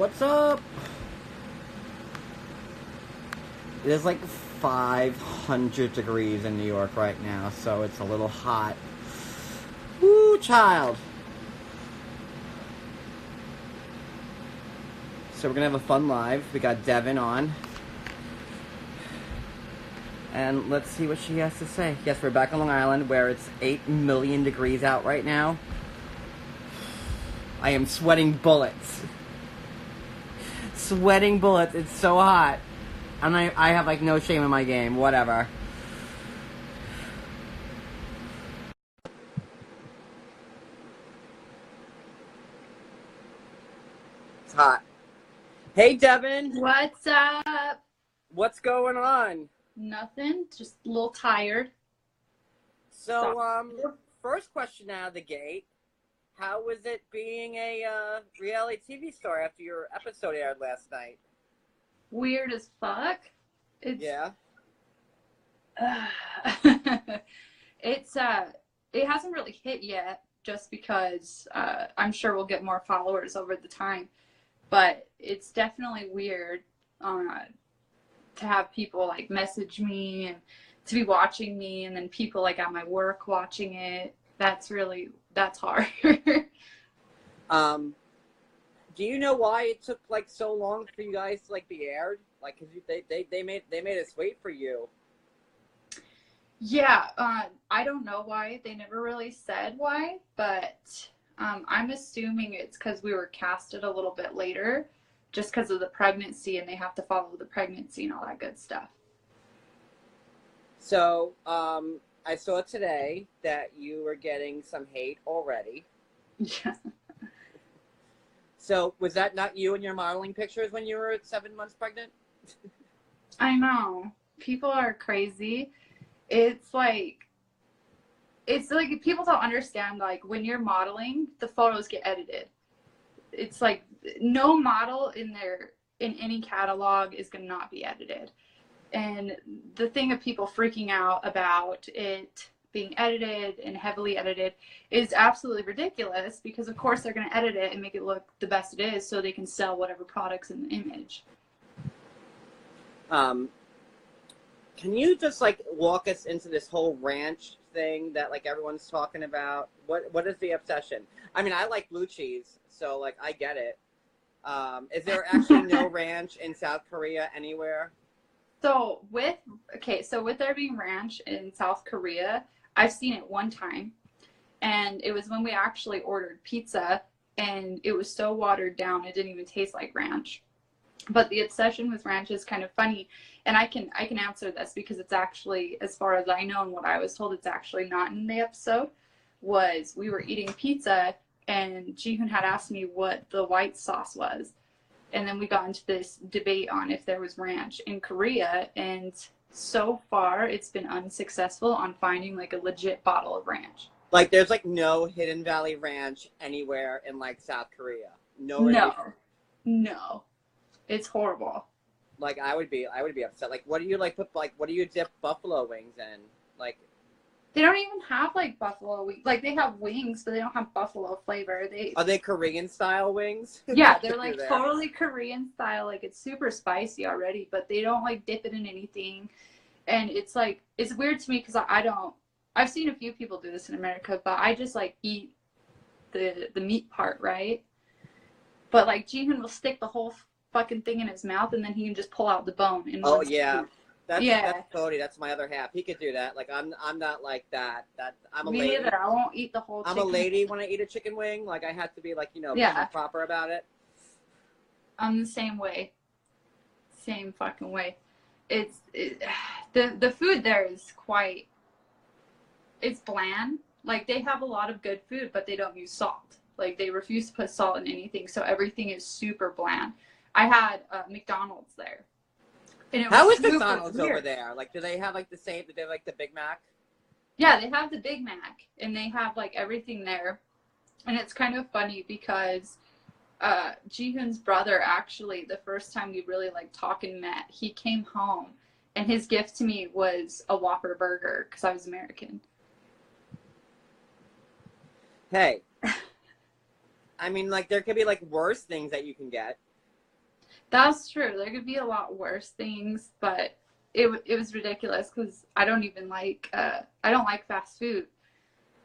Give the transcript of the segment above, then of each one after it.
What's up? It is like 500 degrees in New York right now, so it's a little hot. Woo, child. So we're gonna have a fun live. We got Deavan on. And let's see what she has to say. Yes, we're back on Long Island where it's 8 million degrees out right now. I am sweating bullets. Sweating bullets. It's so hot. And I have like no shame in my game. Whatever. It's hot. Hey, Deavan. What's up? What's going on? Nothing. Just a little tired. So, first question out of the gate. How was it being a reality TV star after your episode aired last night? Weird as fuck. Yeah. It's it hasn't really hit yet, just because I'm sure we'll get more followers over the time. But it's definitely weird to have people like message me and to be watching me, and then people like at my work watching it. That's hard. Do you know why it took like so long for you guys to like be aired? Like, cause they made us wait for you. Yeah, I don't know why. They never really said why, but I'm assuming it's because we were casted a little bit later, just because of the pregnancy, and they have to follow the pregnancy and all that good stuff. So, I saw today that you were getting some hate already. Yeah. So, was that not you in your modeling pictures when you were 7 months pregnant? I know. People are crazy. It's like people don't understand, like, when you're modeling, the photos get edited. It's like no model in any catalog is going to not be edited. And the thing of people freaking out about it being edited and heavily edited is absolutely ridiculous, because of course they're going to edit it and make it look the best it is so they can sell whatever products in the image. Can you just like walk us into this whole ranch thing that like everyone's talking about? What is the obsession? I mean, I like blue cheese, so like I get it. Is there actually no ranch in South Korea anywhere? So with there being ranch in South Korea, I've seen it one time, and it was when we actually ordered pizza, and it was so watered down it didn't even taste like ranch. But the obsession with ranch is kind of funny, and I can answer this because it's actually, as far as I know and what I was told, it's actually not in the episode. Was we were eating pizza and Jihoon had asked me what the white sauce was, and then we got into this debate on if there was ranch in Korea, and so far it's been unsuccessful on finding like a legit bottle of ranch. Like there's like no Hidden Valley Ranch anywhere in like South Korea. No. It's horrible. Like I would be upset. Like what do you like put like what do you dip buffalo wings in? Like they don't even have like buffalo wings. Like they have wings, but they don't have buffalo flavor. Are they Korean style wings? Yeah, they're like totally Korean style. Like it's super spicy already, but they don't like dip it in anything. And it's like, it's weird to me because I've seen a few people do this in America, but I just like eat the meat part, right? But like Jihoon will stick the whole fucking thing in his mouth, and then he can just pull out the bone. Oh yeah. That's Cody. That's my other half. He could do that. Like I'm not like that. I'm a lady. Me neither. I won't eat the whole chicken. I'm a lady when I eat a chicken wing. Like I have to be like, proper about it. I'm the same way. Same fucking way. The food there is it's bland. Like they have a lot of good food, but they don't use salt. Like they refuse to put salt in anything, so everything is super bland. I had McDonald's there. And it was How is McDonald's weird over there? Like, do they have like the same? Do they have like the Big Mac? Yeah, they have the Big Mac, and they have like everything there. And it's kind of funny because Jihoon's brother, actually, the first time we really like talked and met, he came home, and his gift to me was a Whopper burger because I was American. Hey, I mean, like there could be like worse things that you can get. That's true. There could be a lot worse things, but it was ridiculous because I don't even like I don't like fast food.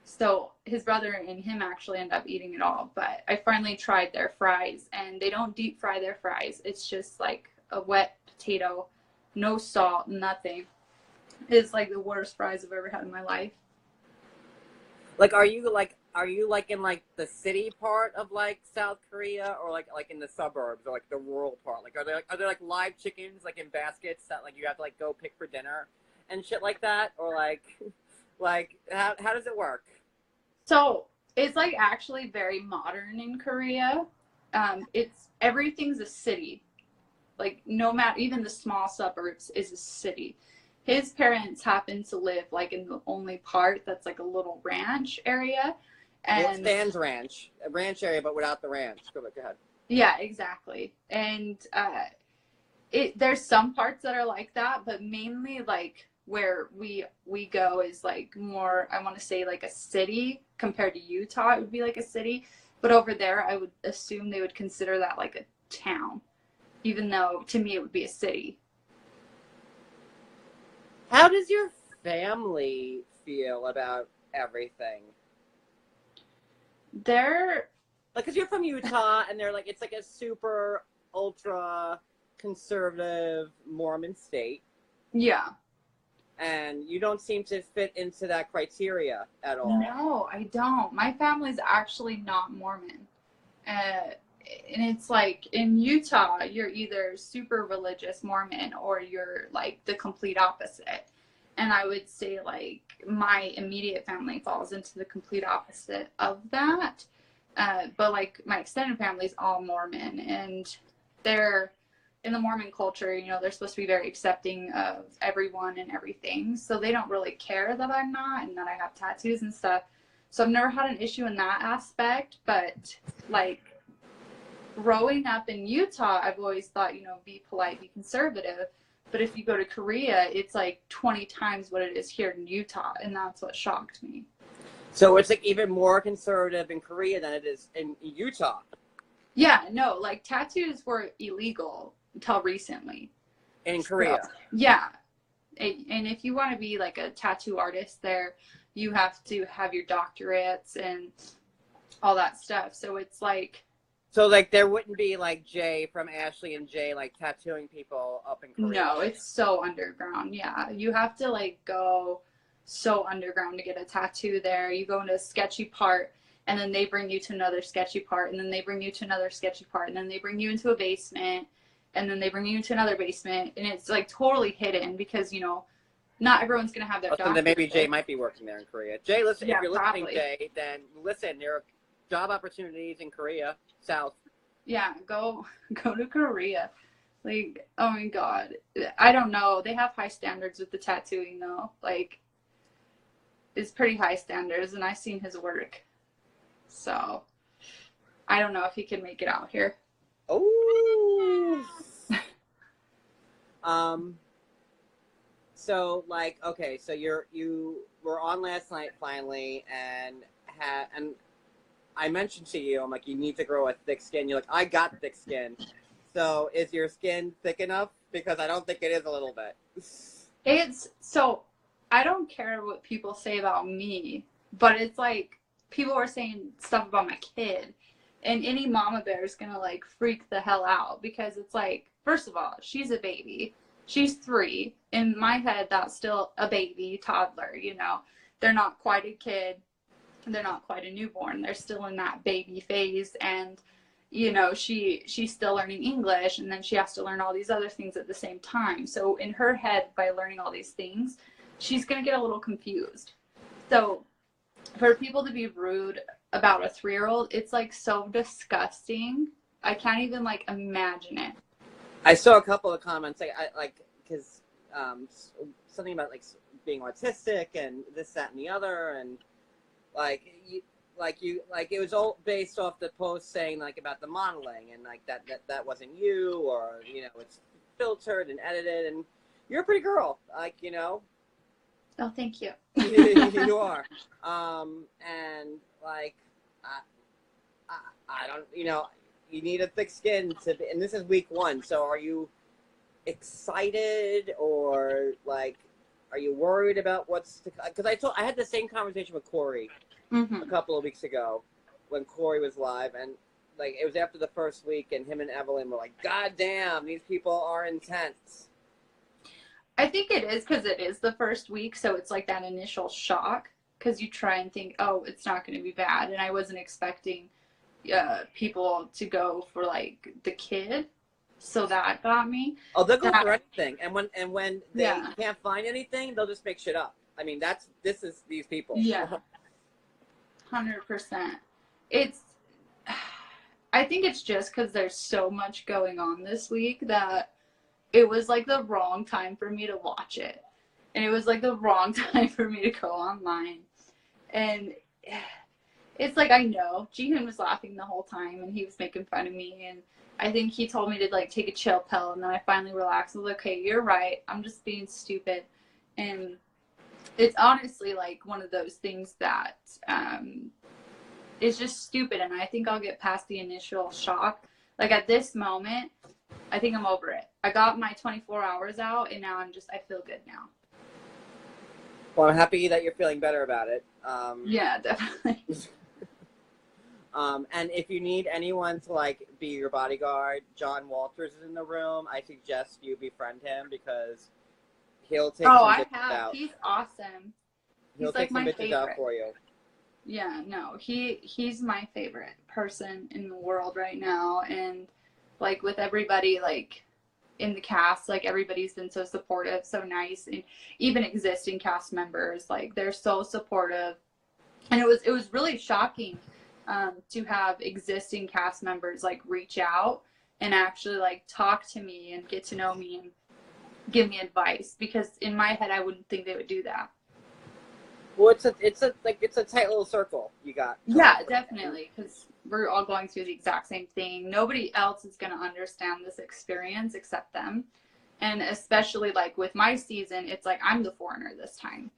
So his brother and him actually end up eating it all. But I finally tried their fries, and they don't deep fry their fries. It's just like a wet potato, no salt, nothing. It's like the worst fries I've ever had in my life. Like, are you in like the city part of like South Korea, or like in the suburbs, or like the rural part? Like, are there like live chickens like in baskets that like you have to like go pick for dinner and shit like that, or like like how does it work? So it's like actually very modern in Korea. It's everything's a city. Like no matter even the small suburbs is a city. His parents happen to live like in the only part that's like a little ranch area, Well, and Stan's Ranch, a ranch area, but without the ranch. Go ahead. yeah, exactly. And it there's some parts that are like that, but mainly like where we go is like more, I want to say like a city compared to Utah. It would be like a city, but over there I would assume they would consider that like a town, even though to me it would be a city. How does your family feel about everything? They're Like, cause you're from Utah, and they're like, it's like a super ultra conservative Mormon state, yeah. and you don't seem to fit into that criteria at all. No, I don't. My family's actually not Mormon. Uh, and it's like in Utah, you're either super religious Mormon or you're like the complete opposite. And I would say like my immediate family falls into the complete opposite of that. But like my extended family is all Mormon, and they're in the Mormon culture, you know, they're supposed to be very accepting of everyone and everything. So they don't really care that I'm not and that I have tattoos and stuff. So I've never had an issue in that aspect. But like growing up in Utah, I've always thought, you know, be polite, be conservative. But if you go to Korea, it's like 20 times what it is here in Utah. And that's what shocked me. So it's like even more conservative in Korea than it is in Utah. Yeah, no, like tattoos were illegal until recently. In So, Korea. yeah. And if you want to be like a tattoo artist there, you have to have your doctorates and all that stuff. So it's like, So like there wouldn't be like Jay from Ashley and Jay like tattooing people up in Korea. no, it's so underground. Yeah. You have to like go so underground to get a tattoo there. You go into a sketchy part, and then they bring you to another sketchy part, and then they bring you to another sketchy part, and then they bring you into a basement, and then they bring you into another basement, and it's like totally hidden because, you know, not everyone's going to have their Oh, so then maybe Jay doctorate. might be working there in Korea. Jay, listen, if Yeah, you're listening, probably. Jay, then listen, there are job opportunities in Korea, South. Yeah, go to Korea. Like, oh my God. I don't know. They have high standards with the tattooing though. Like, it's pretty high standards, and I've seen his work. So, I don't know if he can make it out here. Oh. um. So like, okay, so you were on last night finally, and I mentioned to you, I'm like, you need to grow a thick skin. You're like, I got thick skin. So is your skin thick enough? Because I don't think it is a little bit. It's so I don't care what people say about me, but it's like people were saying stuff about my kid, and any mama bear is gonna like freak the hell out because it's like, first of all, she's a baby. She's 3. In my head, that's still a baby, toddler, you know. They're not quite a kid. They're not quite a newborn. They're still in that baby phase, and you know, she's still learning English, and then she has to learn all these other things at the same time. So in her head, by learning all these things, she's going to get a little confused. So for people to be rude about a 3-year-old, it's like so disgusting. I can't even like imagine it. I saw a couple of comments, like because something about like being autistic and this, that, and the other, and like it was all based off the post saying like about the modeling, and like that wasn't you, or you know, it's filtered and edited, and you're a pretty girl, like, you know. Oh, thank you. You are, and like I don't, you need a thick skin to, and this is week 1. So are you excited or like, are you worried about what's to? Because I had the same conversation with Corey a couple of weeks ago when Corey was live, and like it was after the first week, and him and Evelyn were like, "God damn, these people are intense." I think it is because it is the first week, so it's like that initial shock because you try and think, oh, it's not going to be bad, and I wasn't expecting people to go for like the kid, so that got me. Oh, they'll go for anything, and when they Yeah. can't find anything, they'll just make shit up. I mean, this is these people. Yeah, 100%. It's, I think it's just because there's so much going on this week that it was like the wrong time for me to watch it. And it was like the wrong time for me to go online. And it's like, I know Jihoon was laughing the whole time and he was making fun of me. And I think he told me to like take a chill pill. And then I finally relaxed. I was like, okay, you're right. I'm just being stupid. And it's honestly like one of those things that is just stupid. And I think I'll get past the initial shock. Like at this moment, I think I'm over it. I got my 24 hours out and now I feel good now. Well, I'm happy that you're feeling better about it. Yeah, definitely. And if you need anyone to like be your bodyguard, John Walters is in the room. I suggest you befriend him because he'll take some bitches out. He's awesome. He'll take some bitches out for you. Yeah, no, he's my favorite person in the world right now, and like with everybody like in the cast, like everybody's been so supportive, so nice, and even existing cast members, like they're so supportive. And it was really shocking to have existing cast members like reach out and actually like talk to me and get to know me and give me advice, because in my head I wouldn't think they would do that. Well, it's a tight little circle you got. Yeah, definitely, because we're all going through the exact same thing. Nobody else is going to understand this experience except them. And especially like with my season, it's like I'm the foreigner this time.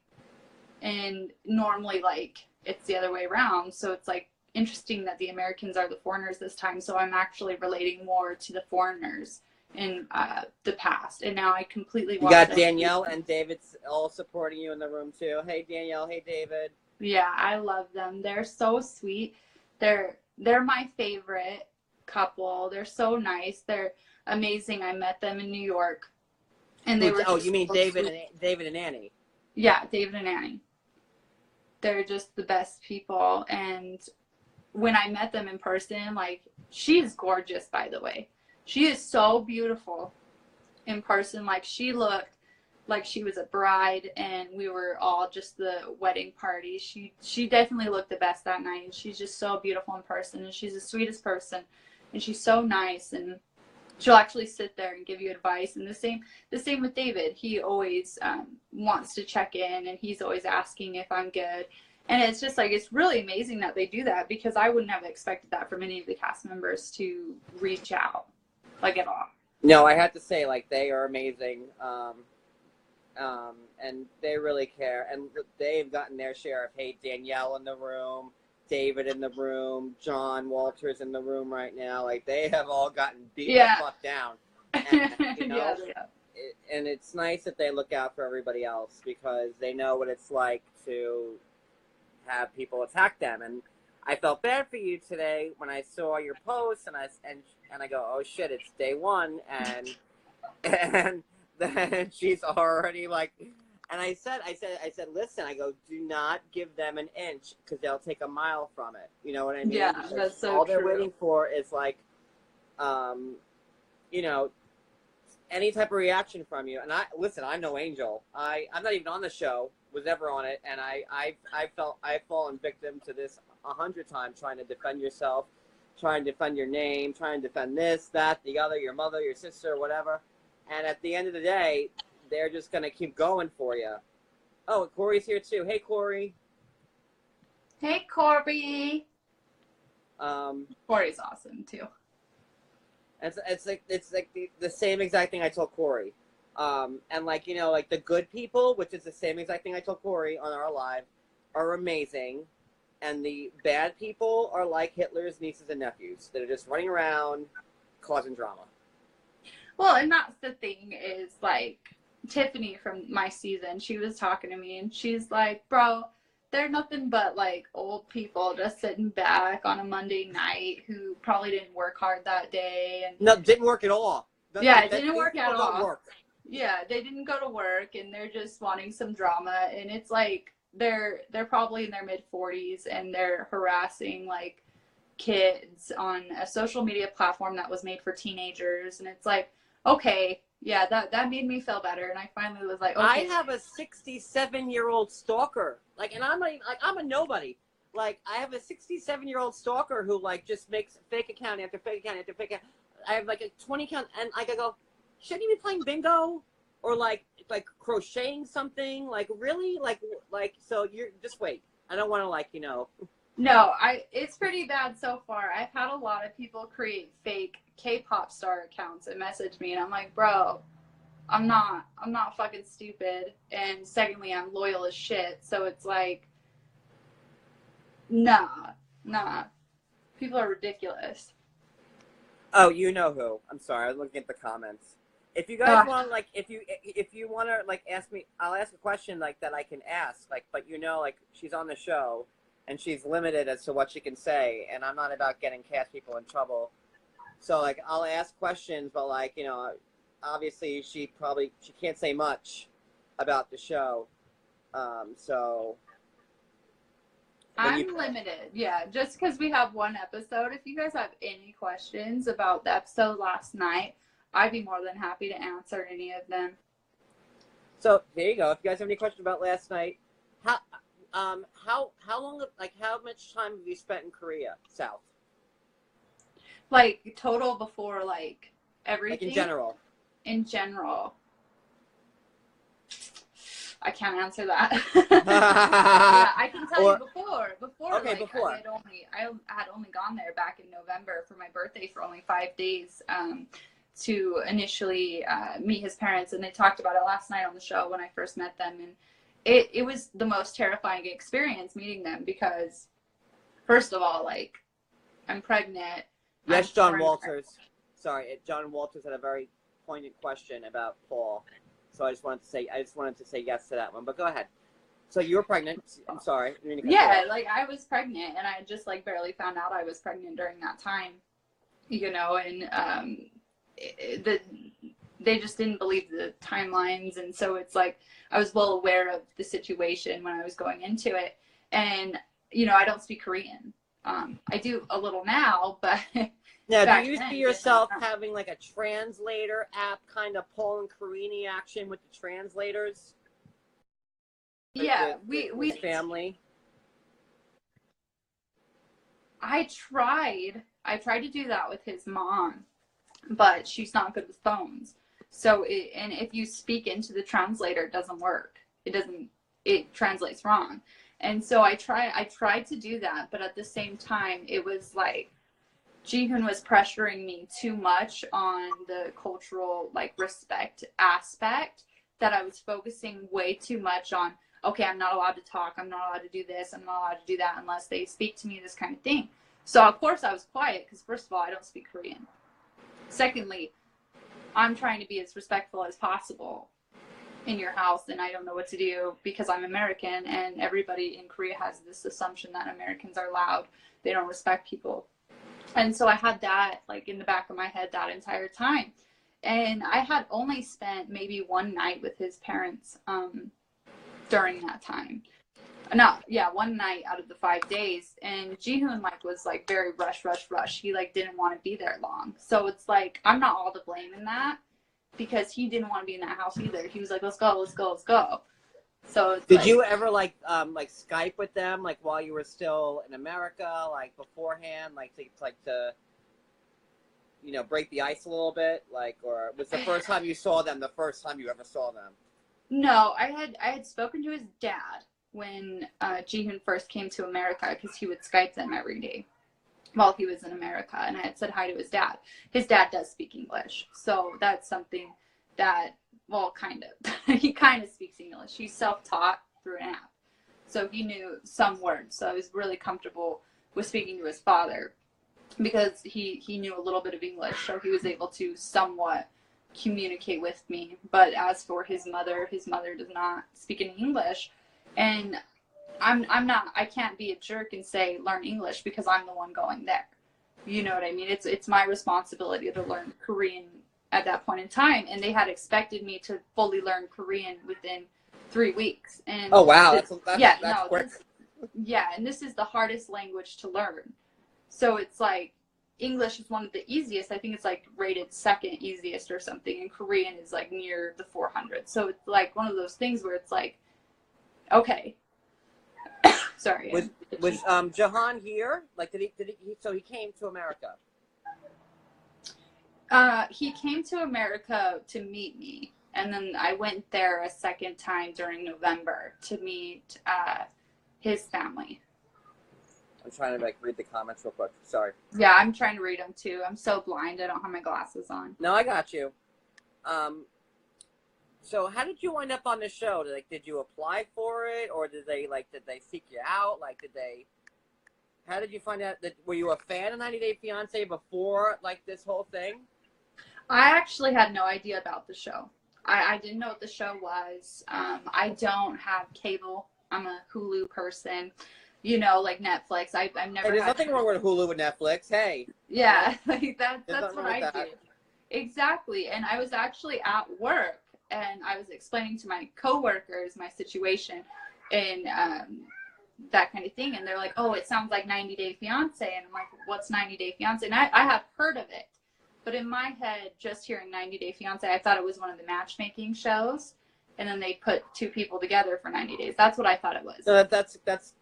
And normally like it's the other way around. So it's like interesting that the Americans are the foreigners this time. So I'm actually relating more to the foreigners in the past. And now I completely You got Danielle and David's all supporting you in the room too. Hey Danielle, hey David. Yeah, I love them. They're so sweet. They're my favorite couple. They're so nice. They're amazing. I met them in New York, and they were. Oh, you mean so David and Annie? Yeah, David and Annie. They're just the best people. And when I met them in person, like, she is gorgeous, by the way. She is so beautiful in person. Like, she looked like she was a bride, and we were all just the wedding party. She definitely looked the best that night, and she's just so beautiful in person, and she's the sweetest person, and she's so nice, and she'll actually sit there and give you advice. And the same with David. He always wants to check in, and he's always asking if I'm good. And it's just like, it's really amazing that they do that, because I wouldn't have expected that from any of the cast members to reach out, like, at all. No, I have to say, like, they are amazing. And they really care, and they've gotten their share of hate. Danielle in the room, David in the room, John Walters in the room right now. Like, they have all gotten beat the fuck down. And, you know, and it's nice that they look out for everybody else, because they know what it's like to have people attack them. And I felt bad for you today when I saw your post, and I go, oh shit, it's day one, and then she's already like, and I said, listen, I go, do not give them an inch, because they'll take a mile from it. You know what I mean? Yeah, that's so all true. They're waiting for is like, you know, any type of reaction from you. And I'm no angel. I'm not even on the show, was ever on it, and I've fallen victim to this 100 times, trying to defend yourself, trying to defend your name, trying to defend this, that, the other, your mother, your sister, whatever. And at the end of the day, they're just going to keep going for you. Oh, Corey's here too. Hey, Corey. Hey, Corby. Corey's awesome too. It's like the same exact thing I told Corey. And like, you know, like the good people, which is the same exact thing I told Corey on our live, are amazing. and the bad people are like Hitler's nieces and nephews that are just running around causing drama. Well, and that's the thing is, like, Tiffany from my season, she was talking to me and she's like, bro, they're nothing but like old people just sitting back on a Monday night who probably didn't work hard that day. And no, didn't work at all. Yeah, it didn't work at all. Work. Yeah, they didn't go to work and they're just wanting some drama, and it's like they're probably in their mid 40s and they're harassing like kids on a social media platform that was made for teenagers, and it's like, okay, yeah, that made me feel better, and I finally was like, okay. I have a 67-year-old stalker, like, and I'm a nobody. Like, I have a 67-year-old stalker who like just makes fake account after fake account after fake account. I have like a 20 account, and like I go, shouldn't you be playing bingo or like crocheting something? Like, really, like so you're just wait. I don't want to like, you know. No, it's pretty bad so far. I've had a lot of people create fake K-pop star accounts and message me, and I'm like, bro, I'm not fucking stupid. And secondly, I'm loyal as shit. So it's like, nah. People are ridiculous. Oh, you know who? I'm sorry, I was looking at the comments. If you guys want, like, if you want to like ask me, I'll ask a question like that I can ask, like, but you know, like she's on the show. And she's limited as to what she can say, and I'm not about getting cast people in trouble. So like I'll ask questions, but like, you know, obviously she can't say much about the show. So I'm limited, yeah. Just because we have one episode, if you guys have any questions about the episode last night, I'd be more than happy to answer any of them. So there you go. If you guys have any questions about last night, how long, like, how much time have you spent in Korea, South? Like, total before, like, everything? Like, in general. In general. I can't answer that. Yeah, I can tell you before. Okay, like, before. I had only gone there back in November for my birthday for only 5 days, to initially meet his parents, and they talked about it last night on the show when I first met them, and it was the most terrifying experience meeting them because, first of all, like, I'm pregnant. Yes, John Walters. Sorry, John Walters had a very poignant question about Paul, so I just wanted to say yes to that one. But go ahead. So you were pregnant. I'm sorry. Yeah, like I was pregnant, and I just like barely found out I was pregnant during that time, you know, and they just didn't believe the timelines, and so it's like I was well aware of the situation when I was going into it, and you know I don't speak Korean. I do a little now, but now do you see yourself having like a translator app, kind of Paul and Karini action with the translators? Yeah, we family. I tried to do that with his mom, but she's not good with phones. So and if you speak into the translator, it doesn't work. It translates wrong. And so I tried to do that, but at the same time, it was like Jihoon was pressuring me too much on the cultural like respect aspect that I was focusing way too much on, okay, I'm not allowed to talk, I'm not allowed to do this, I'm not allowed to do that unless they speak to me, this kind of thing. So of course I was quiet because first of all, I don't speak Korean. Secondly, I'm trying to be as respectful as possible in your house, and I don't know what to do because I'm American, and everybody in Korea has this assumption that Americans are loud. They don't respect people. And so I had that like in the back of my head that entire time. And I had only spent maybe one night with his parents during that time. One night out of the 5 days. And Jihoon like was like very rush. He like didn't want to be there long. So it's like I'm not all to blame in that because he didn't want to be in that house either. He was like, let's go. So it's did you ever like Skype with them like while you were still in America, like beforehand, like to you know, break the ice a little bit, like, or was the first time you saw them the first time you ever saw them? No, I had spoken to his dad when Jihoon first came to America because he would Skype them every day while he was in America, and I had said hi to his dad. His dad does speak English, so that's something that, well, kind of. He kind of speaks English. He's self-taught through an app. So he knew some words. So I was really comfortable with speaking to his father because he knew a little bit of English. So he was able to somewhat communicate with me. But as for his mother does not speak any English. And I can't be a jerk and say learn English because I'm the one going there. You know what I mean? It's my responsibility to learn Korean at that point in time, and they had expected me to fully learn Korean within 3 weeks. And oh wow, that's quick. And this is the hardest language to learn. So it's like English is one of the easiest. I think it's like rated second easiest or something, and Korean is like near the 400. So it's like one of those things where it's like, okay. Sorry. Was Jahan here? Like, did he? So he came to America. He came to America to meet me, and then I went there a second time during November to meet his family. I'm trying to like read the comments real quick. Sorry. Yeah, I'm trying to read them too. I'm so blind. I don't have my glasses on. No, I got you. So how did you wind up on the show? Did you apply for it, or did they seek you out? How did you find out were you a fan of 90 Day Fiance before like this whole thing? I actually had no idea about the show. I didn't know what the show was. I don't have cable. I'm a Hulu person. You know, like Netflix. I've never. Hey, there's nothing wrong with Hulu and Netflix. Hey. Yeah, like that's what I that. do. Exactly. And I was actually at work, and I was explaining to my coworkers my situation, and that kind of thing. And they're like, "Oh, it sounds like 90 Day Fiance." And I'm like, "What's 90 Day Fiance?" And I have heard of it, but in my head, just hearing 90 Day Fiance, I thought it was one of the matchmaking shows, and then they put two people together for 90 days. That's what I thought it was. So that's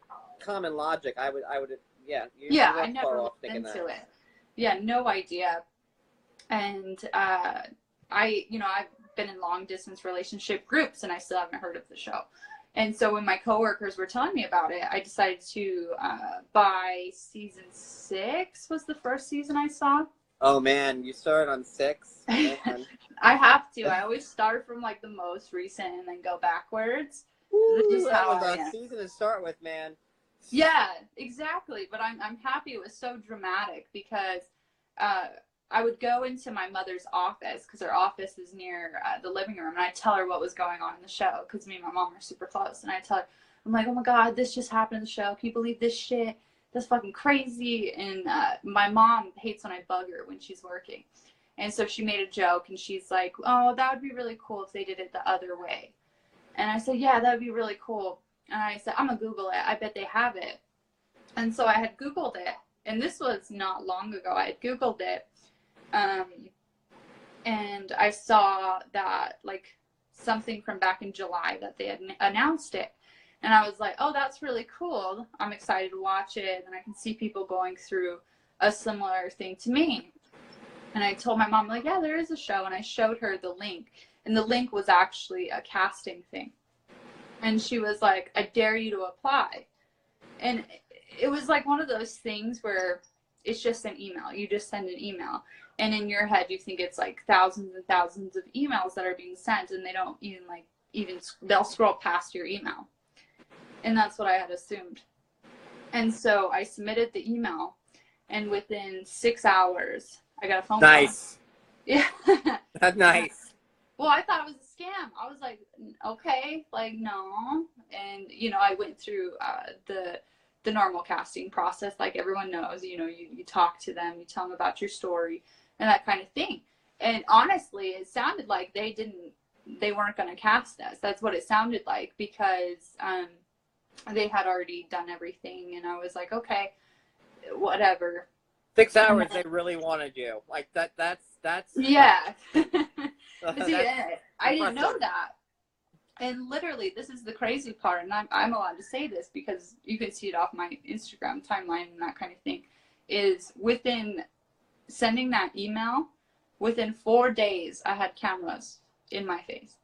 common logic. I would yeah. I never looked into it. Yeah, no idea. And I've been in long distance relationship groups, and I still haven't heard of the show. And so when my coworkers were telling me about it, I decided to buy season 6 was the first season I saw. Oh man, you started on 6. I have to. I always start from like the most recent and then go backwards. Ooh, This is that how was I a am. season to start with, man. Yeah, exactly. But I'm happy it was so dramatic because I would go into my mother's office because her office is near the living room, and I'd tell her what was going on in the show because me and my mom are super close. And I tell her, I'm like, "Oh my God, this just happened in the show. Can you believe this shit? That's fucking crazy." And my mom hates when I bug her when she's working. And so she made a joke, and she's like, "Oh, that would be really cool if they did it the other way." And I said, "Yeah, that would be really cool." And I said, "I'm going to Google it. I bet they have it." And so I had Googled it. And this was not long ago. I had Googled it. And I saw that, like, something from back in July that they had announced it. And I was like, "Oh, that's really cool. I'm excited to watch it. And I can see people going through a similar thing to me." And I told my mom, like, "Yeah, there is a show." And I showed her the link. And the link was actually a casting thing. And she was like, "I dare you to apply." And it was like one of those things where it's just an email. You just send an email. And in your head, you think it's like thousands and thousands of emails that are being sent. And they don't even they'll scroll past your email. And that's what I had assumed. And so I submitted the email. And within 6 hours, I got a phone call. Nice. Yeah. That's nice. Well, I thought it was a scam. I was like, okay, like, no. And, I went through the normal casting process like everyone knows. You talk to them, you tell them about your story and that kind of thing. And honestly, it sounded like they weren't going to cast us. That's what it sounded like because they had already done everything. And I was like, okay, whatever. 6 hours, they really wanted you. Like that's yeah. that's See, I didn't know impressive. that. And literally, this is the crazy part, and I'm allowed to say this because you can see it off my Instagram timeline and that kind of thing, is within sending that email, within 4 days, I had cameras in my face.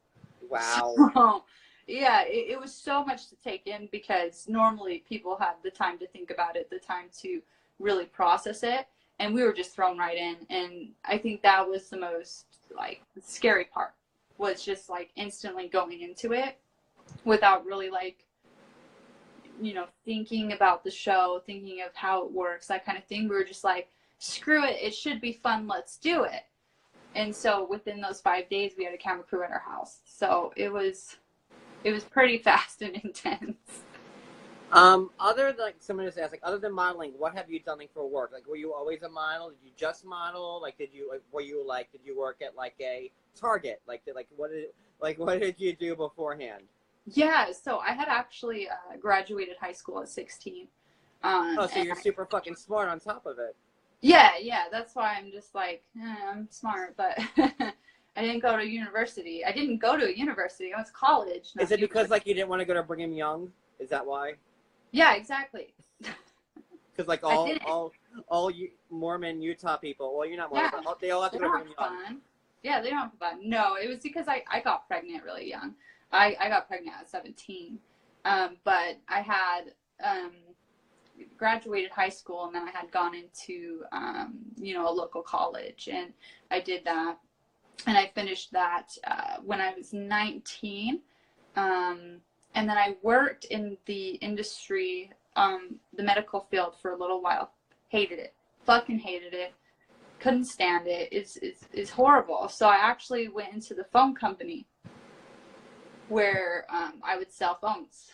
Wow. So, yeah, it was so much to take in because normally people have the time to think about it, the time to really process it, and we were just thrown right in. And I think that was the most, like, scary part, was just, like, instantly going into it without really, like, thinking about the show, thinking of how it works, that kind of thing. We were just like, screw it, it should be fun, let's do it. And so within those 5 days, we had a camera crew at our house. So it was pretty fast and intense. Other like someone just asked, like, other than modeling, what have you done like for work? Like, were you always a model? Did you just model? Like, did you work at like a Target? What did you do beforehand? Yeah, so I had actually graduated high school at 16. Oh, so you're super fucking smart on top of it. Yeah, that's why I'm just like, I'm smart, but I didn't go to university. I didn't go to a university. I went to college. Is it because like you didn't want to go to Brigham Young? Is that why? Yeah, exactly. Because like all you Mormon Utah people, well, you're not Mormon, but they all have to go to Brigham Young. Yeah, they don't have fun. No, it was because I got pregnant really young. I got pregnant at 17. But I had graduated high school, and then I had gone into a local college, and I did that, and I finished that when I was 19. And then I worked in the industry, the medical field, for a little while. Hated it. Fucking hated it. Couldn't stand it. It's horrible. So I actually went into the phone company where I would sell phones.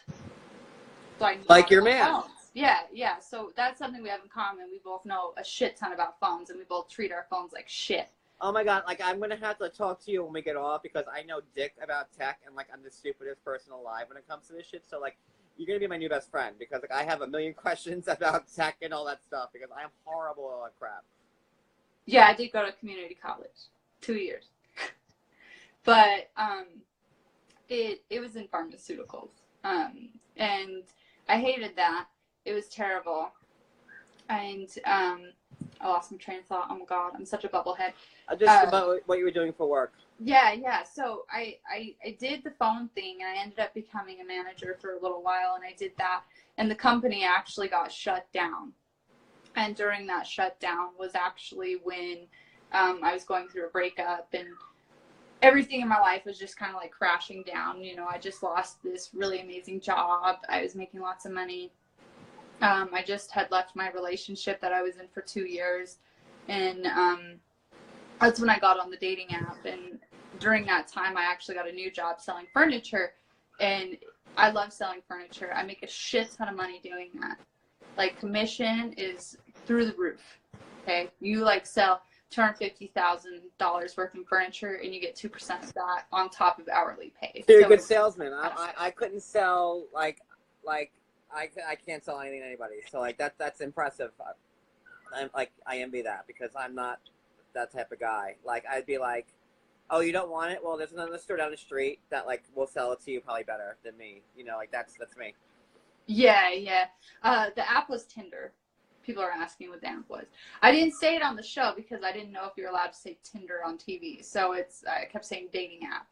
So I knew like your man. Phones. Yeah. So that's something we have in common. We both know a shit ton about phones, and we both treat our phones like shit. Oh my god, like I'm gonna have to talk to you when we get off because I know dick about tech and like I'm the stupidest person alive when it comes to this shit. So like you're gonna be my new best friend because like I have a million questions about tech and all that stuff because I'm horrible at all that crap. Yeah, I did go to community college, 2 years. But it was in pharmaceuticals. And I hated that. It was terrible. And I lost my train of thought. Oh my god, I'm such a bubblehead. Just about what you were doing for work. Yeah. So I did the phone thing, and I ended up becoming a manager for a little while, and I did that. And the company actually got shut down. And during that shutdown was actually when I was going through a breakup, and everything in my life was just kind of like crashing down. I just lost this really amazing job. I was making lots of money. I just had left my relationship that I was in for 2 years, and that's when I got on the dating app. And during that time, I actually got a new job selling furniture, and I love selling furniture. I make a shit ton of money doing that. Like, commission is through the roof. Okay, you like sell $250,000 worth of furniture, and you get 2% of that on top of hourly pay. You're a good salesman. I couldn't sell I can't sell anything to anybody. So like that's impressive. I envy that because I'm not that type of guy. Like I'd be like, oh, you don't want it? Well, there's another store down the street that like will sell it to you probably better than me. Like that's me. Yeah. The app was Tinder. People are asking what the app was. I didn't say it on the show because I didn't know if you're allowed to say Tinder on TV. So I kept saying dating app.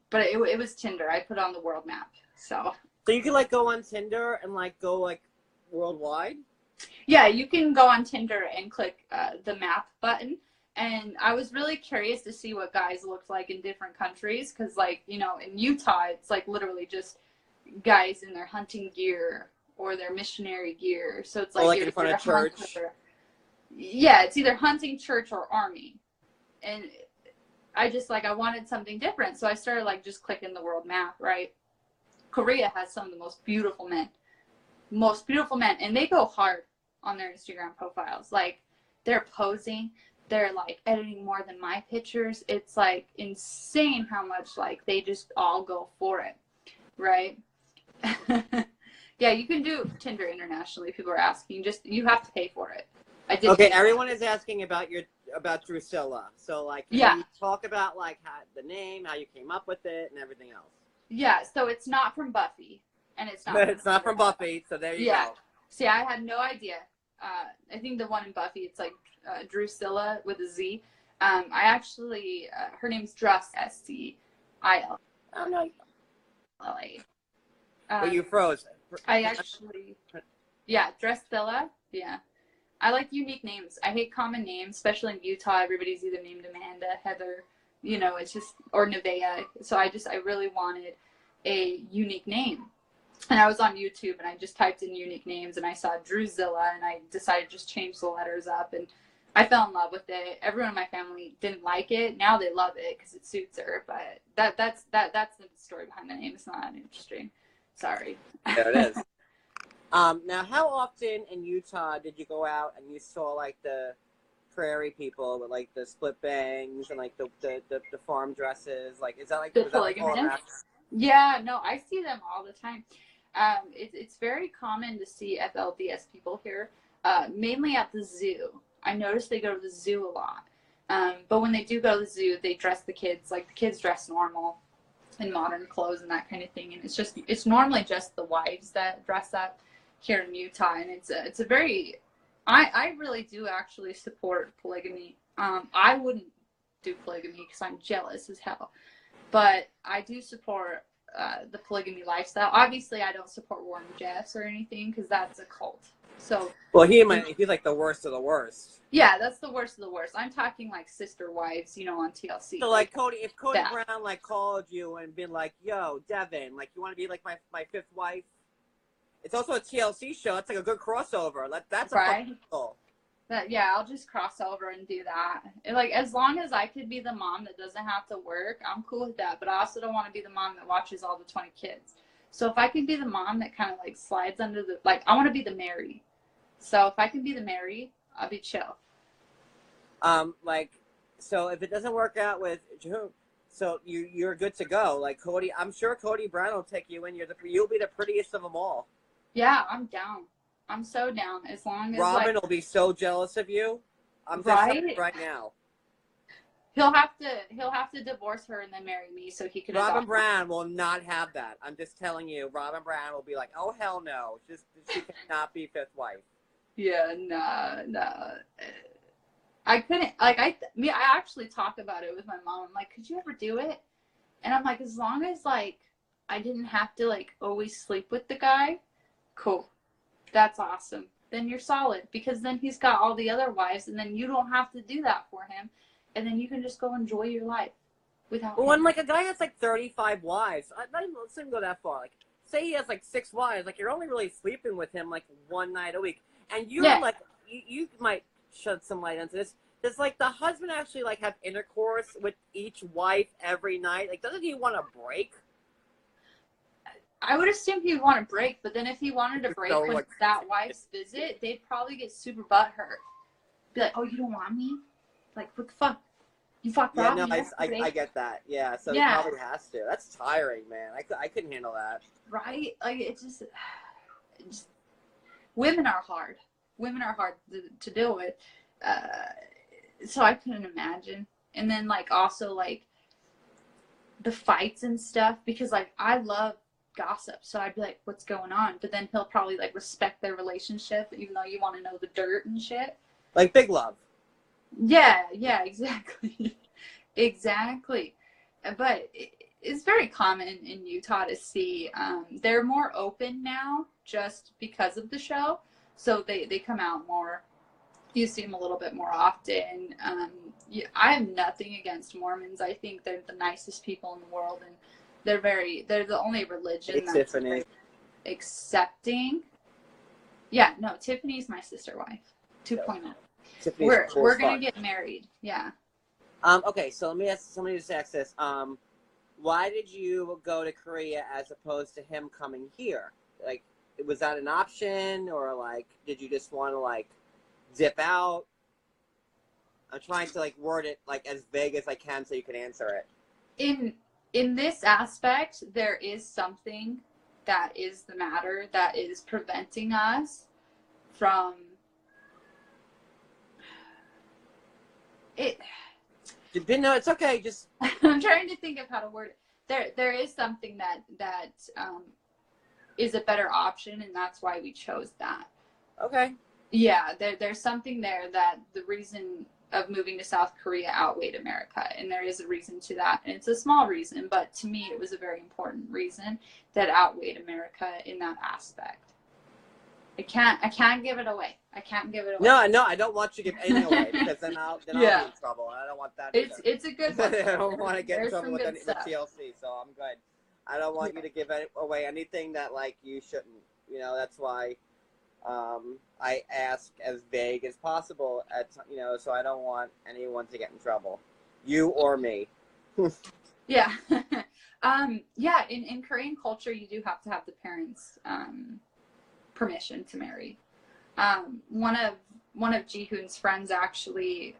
But it was Tinder. I put it on the world map. So you could like go on Tinder and like go like worldwide? Yeah, you can go on Tinder and click the map button. And I was really curious to see what guys looked like in different countries. Because like, in Utah, it's like literally just guys in their hunting gear or their missionary gear. So it's like, in front of church. Yeah, it's either hunting, church, or army. And I wanted something different. So I started like just clicking the world map, right? Korea has some of the most beautiful men, and they go hard on their Instagram profiles. Like, they're posing, they're like editing more than my pictures. It's like insane how much like they just all go for it, right? Yeah, you can do Tinder internationally. People are asking. Just you have to pay for it. I did. Okay, everyone is asking about Drusilla. So like, can you talk about like how the name, how you came up with it, and everything else? Yeah, so it's not from Buffy, and it's not. It's not from Buffy. So there you go. See, I had no idea. I think the one in Buffy, it's like Drusilla with a Z. I actually, her name's Drus, S-C-I-L. Oh no. L-A. But you froze. I actually, Drusilla. Yeah. I like unique names. I hate common names, especially in Utah. Everybody's either named Amanda, Heather, it's just, or Nevaeh. So I really wanted a unique name. And I was on YouTube and I just typed in unique names and I saw Drewzilla and I decided to just change the letters up and I fell in love with it. Everyone in my family didn't like it. Now they love it because it suits her. But that's the story behind the name. It's not that interesting. Sorry. There it is. Now, how often in Utah did you go out and you saw like the prairie people with like the split bangs and like the farm dresses? Like, is that like, was that like all around? Yeah, no, I see them all the time. It's very common to see FLDS people here, mainly at the zoo. I notice they go to the zoo a lot. But when they do go to the zoo, they dress the kids, like the kids dress normal in modern clothes and that kind of thing. And it's normally just the wives that dress up here in Utah. And it's a very, I really do actually support polygamy. I wouldn't do polygamy because I'm jealous as hell. But I do support the polygamy lifestyle. Obviously, I don't support Warren Jeffs or anything because that's a cult. So well, he's like the worst of the worst. Yeah, that's the worst of the worst. I'm talking like sister wives, on TLC. So like Cody, if Cody Brown like called you and been like, "Yo, Deavan, like you want to be like my fifth wife?" It's also a TLC show. It's like a good crossover. That's a fucking goal. Yeah, I'll just cross over and do that. And like, as long as I could be the mom that doesn't have to work, I'm cool with that. But I also don't want to be the mom that watches all the 20 kids. So if I could be the mom that kind of like slides under the, like, I want to be the Mary. So if I can be the Mary, I'll be chill. So if it doesn't work out with Jehu, so you're good to go. Like Cody, I'm sure Cody Brown will take you in. You'll be the prettiest of them all. Yeah, I'm down. I'm so down. As long as Robin will be so jealous of you. I'm just right now. He'll have to divorce her and then marry me so he can. Robin Brown will not have that. I'm just telling you. Robin Brown will be like, "Oh hell no, she cannot be fifth wife." Yeah, nah. I couldn't, like, I actually talk about it with my mom. I'm like, could you ever do it? And I'm like, as long as, like, I didn't have to, like, always sleep with the guy, cool. That's awesome. Then you're solid, because then he's got all the other wives, and then you don't have to do that for him, and then you can just go enjoy your life without him. When, like, a guy has, like, 35 wives, let's even go that far. Like, say he has, like, 6 wives. Like, you're only really sleeping with him, like, one night a week. And you're, like, you might shed some light into this. Does, like, the husband actually, like, have intercourse with each wife every night? Like, doesn't he want a break? I would assume he'd want a break, but then if he wanted a break with that wife's visit, they'd probably get super butthurt. Be like, oh, you don't want me? Like, what the fuck? You fucked up? Yeah, no, I get that. Yeah, so he probably has to. That's tiring, man. I couldn't handle that. Right? Like, it's just women are hard. Women are hard to deal with. So I couldn't imagine. And then, like, also, like, the fights and stuff, because, like, I love gossip, so I'd be like, what's going on? But then he'll probably, like, respect their relationship, even though you want to know the dirt and shit. Like Big Love. Yeah, exactly. Exactly. But it's very common in Utah to see, they're more open now just because of the show, so they come out more. You see them a little bit more often. I have nothing against Mormons. I think they're the nicest people in the world, and they're the only religion that's like accepting. Yeah, no, Tiffany's my sister wife, 2.0. We're gonna get married. Yeah. Okay, so let me ask somebody just ask this. Why did you go to Korea as opposed to him coming here? Like, was that an option, or like, did you just want to like dip out? I'm trying to like word it like as vague as I can so you can answer it. In this aspect, there is something that is the matter that is preventing us from it. No, it's okay. Just I'm trying to think of how to word it. There is something that is a better option, and that's why we chose that. Okay. Yeah, there's something there that the reason of moving to South Korea outweighed America, and there is a reason to that, and it's a small reason, but to me it was a very important reason that outweighed America in that aspect. I can't give it away. I can't give it away. No, I don't want you to give anything away, because then I'll be in trouble. I don't want that. It's a good one. I don't want to get in trouble with TLC, so I'm good. I don't want you to give away anything that like you shouldn't. You know, that's why I ask as vague as possible. So I don't want anyone to get in trouble, you or me. Yeah. Yeah, in Korean culture, you do have to have the parents' permission to marry. One of Ji-hoon's friends actually,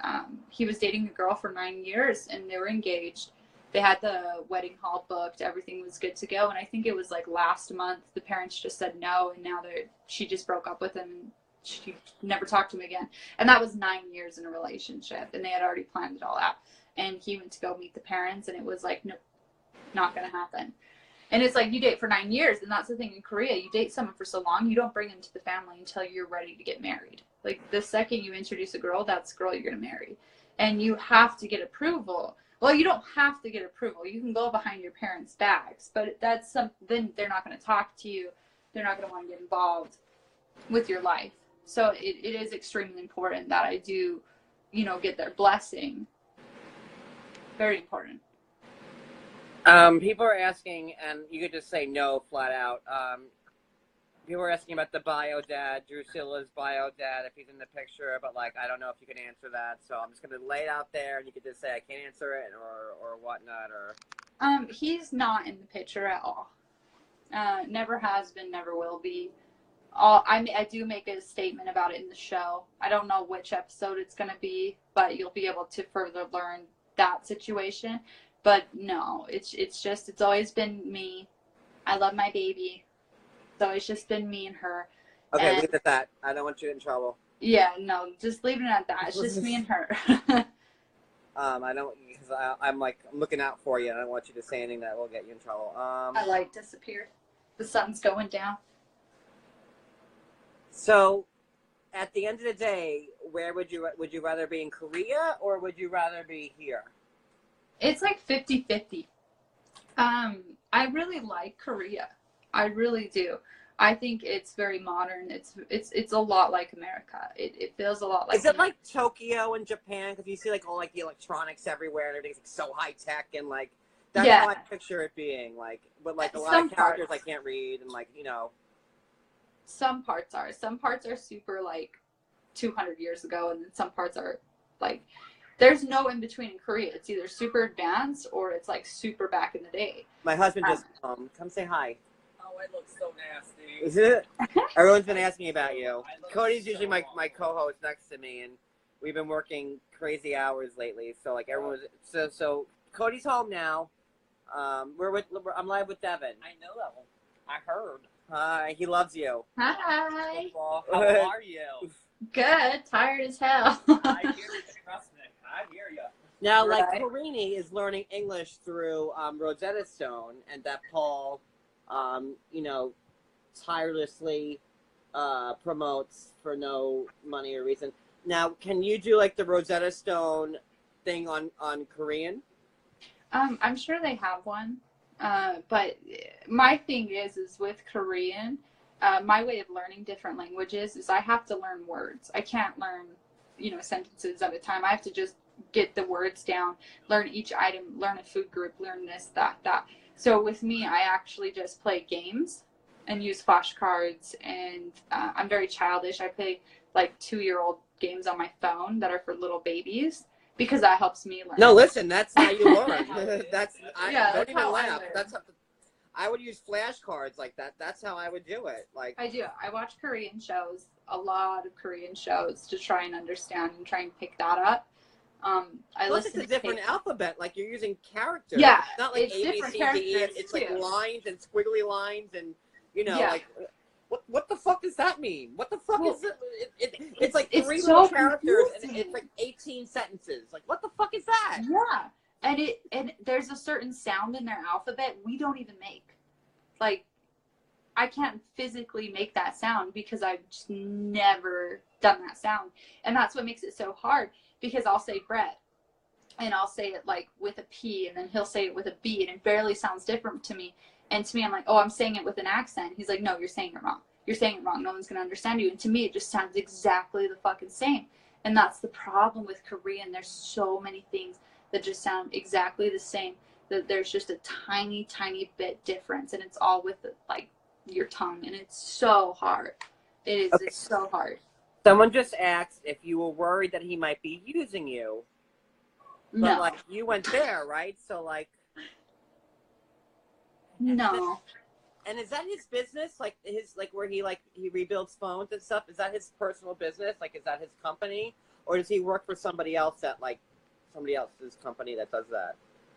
he was dating a girl for 9 years, and they were engaged. They had the wedding hall booked, everything was good to go, and I think it was like last month the parents just said no, and now she just broke up with him, and she never talked to him again. And that was 9 years in a relationship, and they had already planned it all out. And he went to go meet the parents, and it was like, no, not gonna happen. And it's like, you date for 9 years, and that's the thing in Korea. You date someone for so long, you don't bring them to the family until you're ready to get married. Like, the second you introduce a girl, that's the girl you're going to marry. And you have to get approval. Well, you don't have to get approval. You can go behind your parents' backs, but then they're not going to talk to you. They're not going to want to get involved with your life. So it is extremely important that I do, get their blessing. Very important. People are asking, and you could just say no flat out. People are asking about the bio dad, Drusilla's bio dad, if he's in the picture, but like I don't know if you can answer that, so I'm just gonna lay it out there, and you could just say I can't answer it or whatnot, or. He's not in the picture at all. Never has been, never will be. I do make a statement about it in the show. I don't know which episode it's gonna be, but you'll be able to further learn that situation. But no, it's always been me. I love my baby. It's always just been me and her. Okay, and, leave it at that. I don't want you in trouble. Yeah, no, just leave it at that. It's just me and her. I don't, because I'm looking out for you, and I don't want you to say anything that will get you in trouble. My light disappeared. The sun's going down. So, at the end of the day, where would you rather be in Korea or would you rather be here? It's like 50-50. I really like Korea. I really do. I think it's very modern. It's a lot like America. It feels a lot like. Is it like Tokyo and Japan? Because you see like all like the electronics everywhere and everything's like so high tech and like that's how I picture it being like. But like a lot of characters I can't read and like Some parts are super like 200 years ago, and then some parts are like. There's no in between in Korea. It's either super advanced or it's like super back in the day. My husband just come say hi. Oh, I look so nasty. Is it? Everyone's been asking about you. Cody's usually my co-host next to me, and we've been working crazy hours lately. So like everyone's so Cody's home now. I'm live with Deavan. I know that one. I heard. Hi, he loves you. Hi. Well, how are you? Good. Tired as hell. I hear you. Trust me. I hear you. Now, like Karini is learning English through Rosetta Stone, and that Paul, tirelessly promotes for no money or reason. Now, can you do like the Rosetta Stone thing on Korean? I'm sure they have one, but my thing is with Korean, my way of learning different languages is I have to learn words. I can't learn, sentences at a time. I have to just get the words down, learn each item, learn a food group, learn this, that. So with me, I actually just play games and use flashcards, and I'm very childish. I play like 2-year-old games on my phone that are for little babies because that helps me learn. No, listen, that's how you learn. Don't even laugh. I would use flashcards like that. That's how I would do it. Like I do. I watch Korean shows, a lot of Korean shows, to try and understand and try and pick that up. Plus, it's a different alphabet. Like you're using characters. Yeah, it's not like it's A, B, different C, D, E. characters, It's too. like lines and squiggly lines, and like what the fuck does that mean? What the fuck is it? It's like three little characters, and it's like 18 sentences. Like what the fuck is that? Yeah, and there's a certain sound in their alphabet we don't even make. Like, I can't physically make that sound because I've just never done that sound, and that's what makes it so hard. Because I'll say bread, and I'll say it like with a P, and then he'll say it with a B, and it barely sounds different to me. And to me, I'm like, oh, I'm saying it with an accent. He's like, no, you're saying it wrong. You're saying it wrong. No one's going to understand you. And to me, it just sounds exactly the fucking same. And that's the problem with Korean. There's so many things that just sound exactly the same. that there's just a tiny bit difference, and it's all with like your tongue, and it's so hard. Okay. It's so hard. Someone just asked if you were worried that he might be using you. But, No. like, you went there, right? So, like... No. And is that his business? Like, where he rebuilds phones and stuff? Is that his personal business? Like, is that his company? Or does he work for somebody else somebody else's company that does that?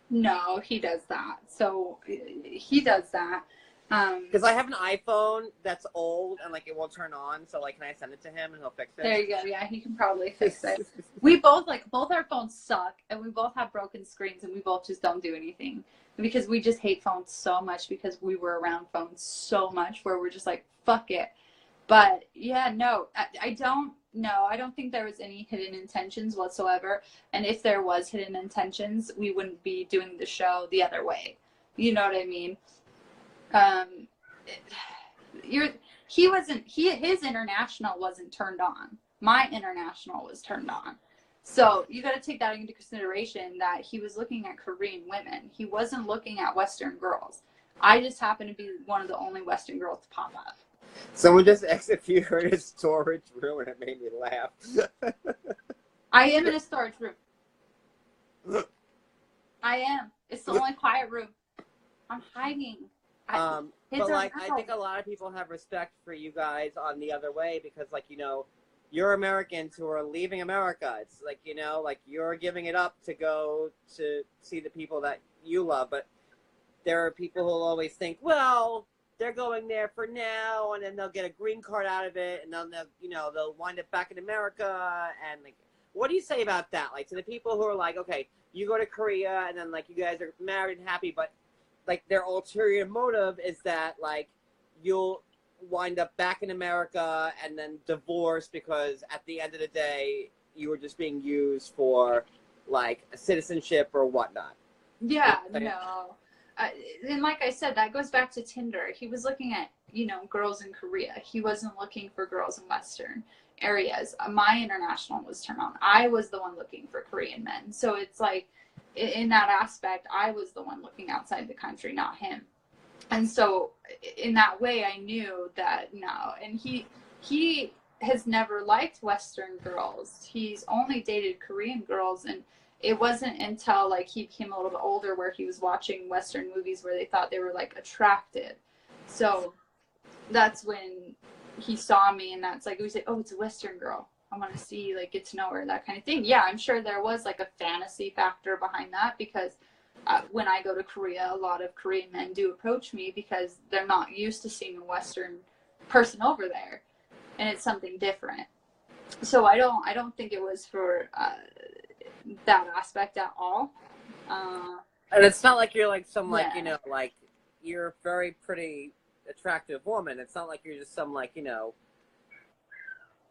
No, he does that. So, he does that. Because I have an iPhone that's old and, like, it won't turn on. So, like, can I send it to him and he'll fix it? There you go. Yeah, he can probably fix it. We both our phones suck, and we both have broken screens, and we both just don't do anything because we just hate phones so much because we were around phones so much where we're just like, fuck it. But yeah, no, I don't think there was any hidden intentions whatsoever. And if there was hidden intentions, we wouldn't be doing the show the other way. You know what I mean? His international wasn't turned on. My international was turned on. So you got to take that into consideration that he was looking at Korean women. He wasn't looking at Western girls. I just happened to be one of the only Western girls to pop up. Someone just asked if you heard his storage room and it made me laugh. I am in a storage room. I am. It's the only quiet room. I'm hiding. But like, I think a lot of people have respect for you guys on The Other Way because, like, you know, you're Americans who are leaving America. It's like, you know, like you're giving it up to go to see the people that you love. But there are people who will always think, well, they're going there for now, and then they'll get a green card out of it, and then they'll wind up back in America. And like, what do you say about that? Like, to the people who are like, okay, you go to Korea, and then like you guys are married and happy, but like their ulterior motive is that like you'll wind up back in America and then divorced because at the end of the day you were just being used for like a citizenship or whatnot. Yeah, no. And like I said, that goes back to Tinder. He was looking at, you know, girls in Korea. He wasn't looking for girls in Western areas. My international was turned on. I was the one looking for Korean men. So it's like, in that aspect, I was the one looking outside the country, not him. And so in that way, I knew that no. And he has never liked Western girls. He's only dated Korean girls. And it wasn't until like he became a little bit older where he was watching Western movies where they thought they were like attractive. So that's when he saw me, and that's like, we say, oh, it's a Western girl. I want to see, like, get to know her, that kind of thing. Yeah, I'm sure there was like a fantasy factor behind that because when I go to Korea, a lot of Korean men do approach me because they're not used to seeing a Western person over there, and it's something different. So I don't think it was for that aspect at all. And it's not like you're like some like, Yeah. you know, like you're a very pretty attractive woman. It's not like you're just some like, you know,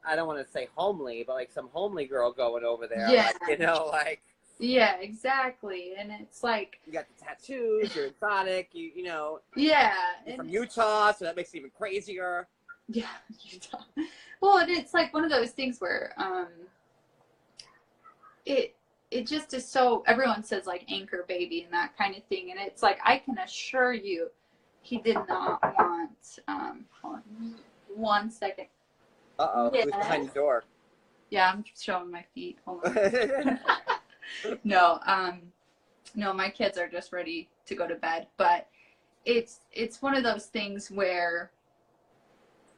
I don't want to say homely, but like some homely girl going over there. Yeah. Like, you know, like. Yeah, exactly. And it's like. You got the tattoos, you're exotic, you know. Yeah. You're from Utah, so that makes it even crazier. Yeah, Utah. Well, and it's like one of those things where it just is so, everyone says like anchor baby and that kind of thing, and it's like I can assure you he did not want hold on 1 second. Who's behind the door? Yeah, I'm showing my feet. Hold on. No, my kids are just ready to go to bed, but it's one of those things where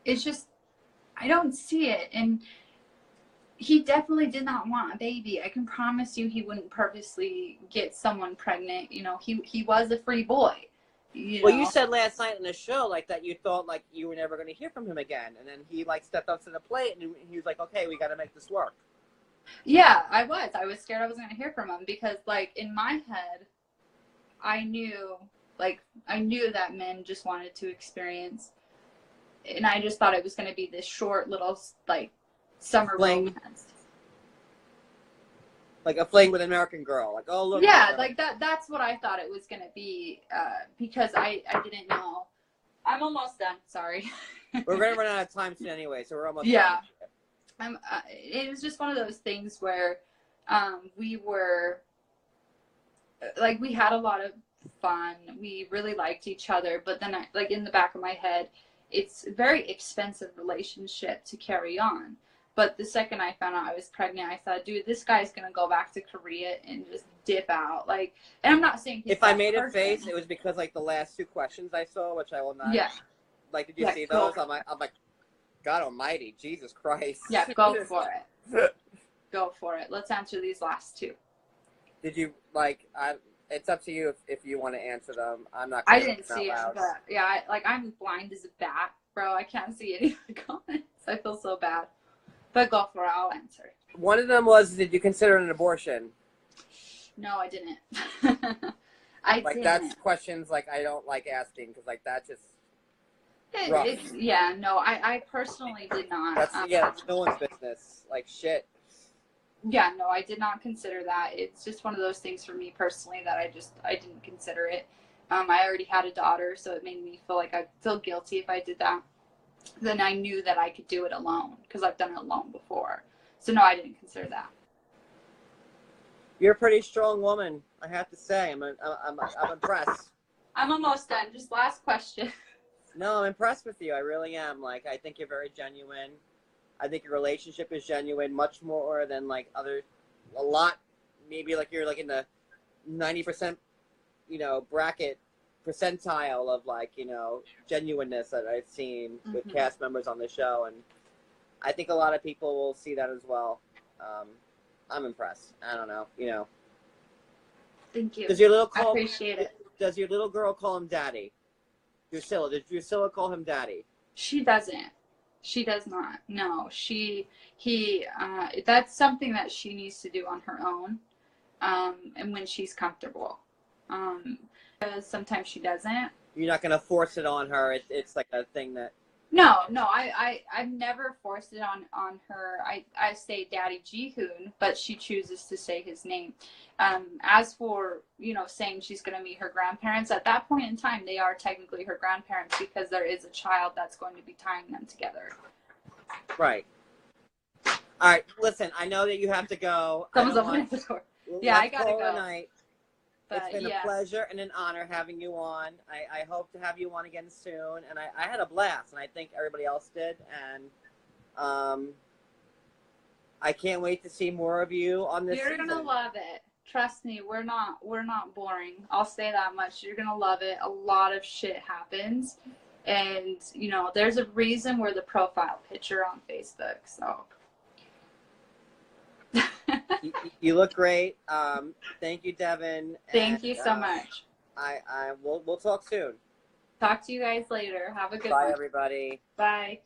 it's just I don't see it. And he definitely did not want a baby. I can promise you he wouldn't purposely get someone pregnant. You know, he was a free boy. Well, you said last night in the show like that you thought like you were never going to hear from him again, and then he like stepped up to the plate and he was like, okay, we got to make this work. Yeah, I was scared I wasn't going to hear from him because like in my head I knew that men just wanted to experience, and I just thought it was going to be this short little like summer romance. Like a fling with an American girl. Like, oh, look. Yeah, like that's what I thought it was going to be because I didn't know. I'm almost done. Sorry. We're going to run out of time soon anyway, so we're almost done. Yeah. It was just one of those things where we were, like, we had a lot of fun. We really liked each other, but then like in the back of my head, it's a very expensive relationship to carry on. But the second I found out I was pregnant, I thought, dude, this guy's gonna go back to Korea and just dip out. Like, and I'm not saying he's If I that made a person. face, it was because like the last two questions I saw, which I will not. Yeah. Like, did you Yeah, see go. those? I'm like, God Almighty, Jesus Christ. Yeah, go for it. Go for it. Let's answer these last two. Did you like? It's up to you if you want to answer them. I'm not. I Gonna didn't see it, but yeah, I'm blind as a bat, bro. I can't see any of the comments. I feel so bad. But go for it. I'll answer. One of them was, did you consider an abortion? No, I didn't. I Like didn't. that's questions like I don't like asking because like that just. Rough. Yeah, no, I personally did not. It's no one's business. Like shit. Yeah, no, I did not consider that. It's just one of those things for me personally that I didn't consider it. I already had a daughter, so it made me feel like I'd feel guilty if I did that. Then I knew that I could do it alone because I've done it alone before. So no, I didn't consider that. You're a pretty strong woman, I have to say. I'm impressed. I'm almost done. Just last question. No, I'm impressed with you. I really am. Like, I think you're very genuine. I think your relationship is genuine, much more than like a lot. Maybe like you're like in the 90%, bracket percentile of like, genuineness that I've seen with cast members on the show, and I think a lot of people will see that as well. I'm impressed. I don't know, Thank you. Does your little I appreciate it. Does your little girl call him daddy? Drusilla, did Drusilla call him daddy? She doesn't. She does not. No, that's something that she needs to do on her own, and when she's comfortable. Because sometimes she doesn't. You're not gonna force it on her. It's like a thing that. No, I've never forced it on her. I say Daddy Jihoon, but she chooses to say his name. As for, saying she's going to meet her grandparents, at that point in time, they are technically her grandparents because there is a child that's going to be tying them together. Right. All right, listen, I know that you have to go. Someone's opening the door. Yeah, I gotta go. Tonight. But, it's been a pleasure and an honor having you on. I hope to have you on again soon. And I had a blast, and I think everybody else did. And I can't wait to see more of you on this You're season. gonna love it. Trust me, we're not boring. I'll say that much. You're gonna love it. A lot of shit happens. And, there's a reason we're the profile picture on Facebook, so. You look great. Thank you, Deavan. Thank you so much. We'll talk soon. Talk to you guys later. Have a good one. Bye, everybody. Bye.